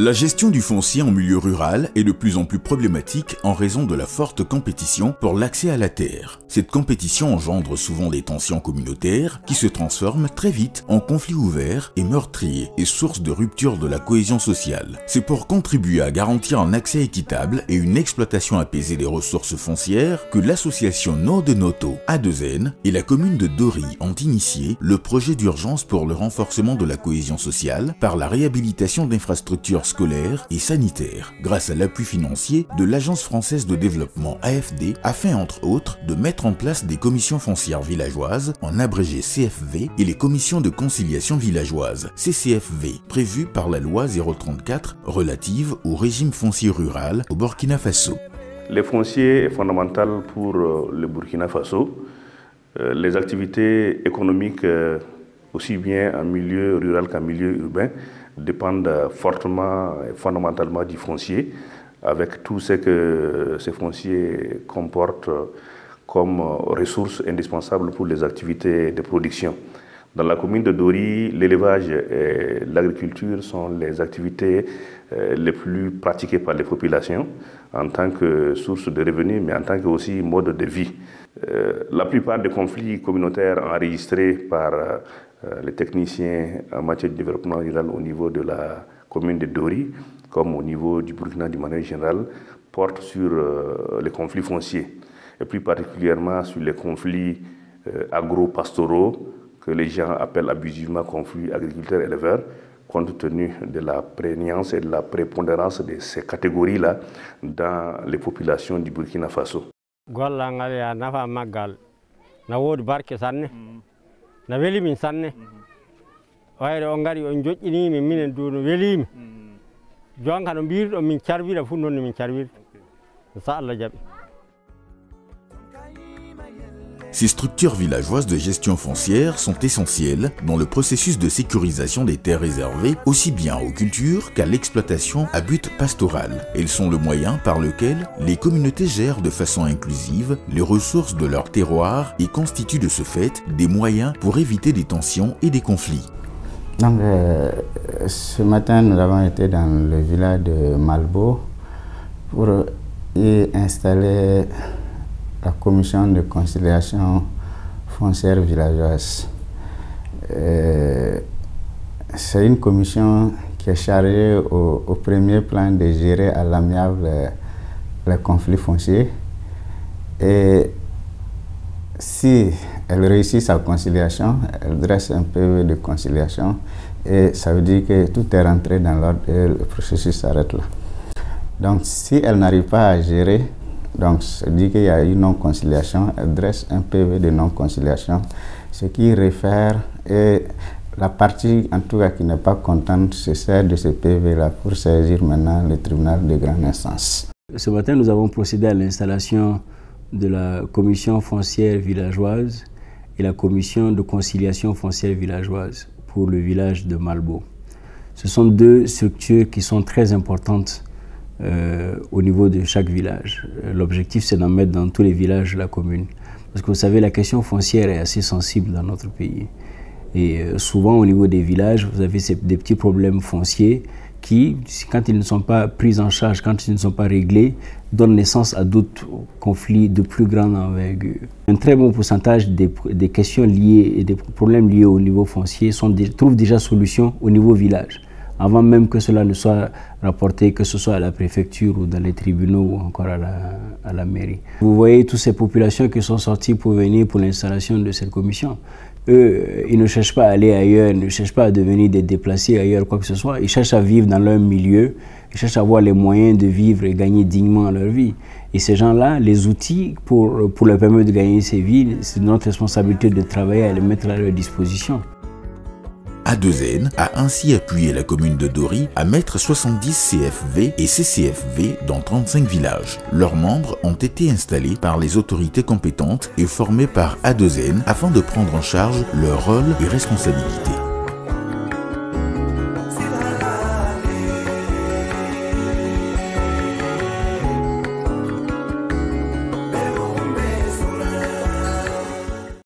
La gestion du foncier en milieu rural est de plus en plus problématique en raison de la forte compétition pour l'accès à la terre. Cette compétition engendre souvent des tensions communautaires qui se transforment très vite en conflits ouverts et meurtriers et source de rupture de la cohésion sociale. C'est pour contribuer à garantir un accès équitable et une exploitation apaisée des ressources foncières que l'association No de Noto, A2N, et la commune de Dori ont initié le projet d'urgence pour le renforcement de la cohésion sociale par la réhabilitation d'infrastructures scolaires et sanitaires, grâce à l'appui financier de l'Agence française de développement AFD, afin entre autres de mettre en place des commissions foncières villageoises, en abrégé CFV, et les commissions de conciliation villageoise, CCFV, prévues par la loi 034 relative au régime foncier rural au Burkina Faso. Le foncier est fondamental pour le Burkina Faso. Les activités économiques, aussi bien en milieu rural qu'en milieu urbain, dépendent fortement et fondamentalement du foncier, avec tout ce que ce foncier comporte comme ressources indispensables pour les activités de production. Dans la commune de Dori, l'élevage et l'agriculture sont les activités les plus pratiquées par les populations en tant que source de revenus, mais en tant que aussi mode de vie. La plupart des conflits communautaires enregistrés par les techniciens en matière de développement rural au niveau de la commune de Dori, comme au niveau du Burkina de manière générale, portent sur les conflits fonciers, et plus particulièrement sur les conflits agro-pastoraux, que les gens appellent abusivement conflits agriculteurs-éleveurs, compte tenu de la prégnance et de la prépondérance de ces catégories-là dans les populations du Burkina Faso. Na weli min sanne wayre on ngari on joƴƴini min minen do no welimi jonka no mbirɗo min carwira fu non min carwirta sa Allah jaɓi. Ces structures villageoises de gestion foncière sont essentielles dans le processus de sécurisation des terres réservées aussi bien aux cultures qu'à l'exploitation à but pastoral. Elles sont le moyen par lequel les communautés gèrent de façon inclusive les ressources de leur terroir et constituent de ce fait des moyens pour éviter des tensions et des conflits. Donc, ce matin, nous avons été dans le village de Malbo pour y installer la commission de conciliation foncière villageoise. C'est une commission qui est chargée au premier plan de gérer à l'amiable les conflits fonciers. Et si elle réussit sa conciliation, elle dresse un PV de conciliation et ça veut dire que tout est rentré dans l'ordre et le processus s'arrête là. Donc si elle n'arrive pas à gérer, donc, ça dit qu'il y a une non-conciliation, elle dresse un PV de non-conciliation, ce qui réfère, et la partie en tout cas qui n'est pas contente se sert de ce PV-là pour saisir maintenant le tribunal de grande instance. Ce matin, nous avons procédé à l'installation de la commission foncière villageoise et la commission de conciliation foncière villageoise pour le village de Malbo. Ce sont deux structures qui sont très importantes au niveau de chaque village. L'objectif, c'est d'en mettre dans tous les villages de la commune. Parce que vous savez, la question foncière est assez sensible dans notre pays. Et souvent, au niveau des villages, vous avez des petits problèmes fonciers qui, quand ils ne sont pas pris en charge, quand ils ne sont pas réglés, donnent naissance à d'autres conflits de plus grande envergure. Un très bon pourcentage des questions liées et des problèmes liés au niveau foncier trouvent déjà solution au niveau village, avant même que cela ne soit rapporté, que ce soit à la préfecture ou dans les tribunaux ou encore à la mairie. Vous voyez toutes ces populations qui sont sorties pour venir pour l'installation de cette commission. Eux, ils ne cherchent pas à aller ailleurs, ils ne cherchent pas à devenir des déplacés ailleurs, quoi que ce soit. Ils cherchent à vivre dans leur milieu, ils cherchent à avoir les moyens de vivre et gagner dignement leur vie. Et ces gens-là, les outils pour leur permettre de gagner ces vies, c'est notre responsabilité de travailler à les mettre à leur disposition. A2N a ainsi appuyé la commune de Dori à mettre 70 CFV et CCFV dans 35 villages. Leurs membres ont été installés par les autorités compétentes et formés par A2N afin de prendre en charge leurs rôles et responsabilités.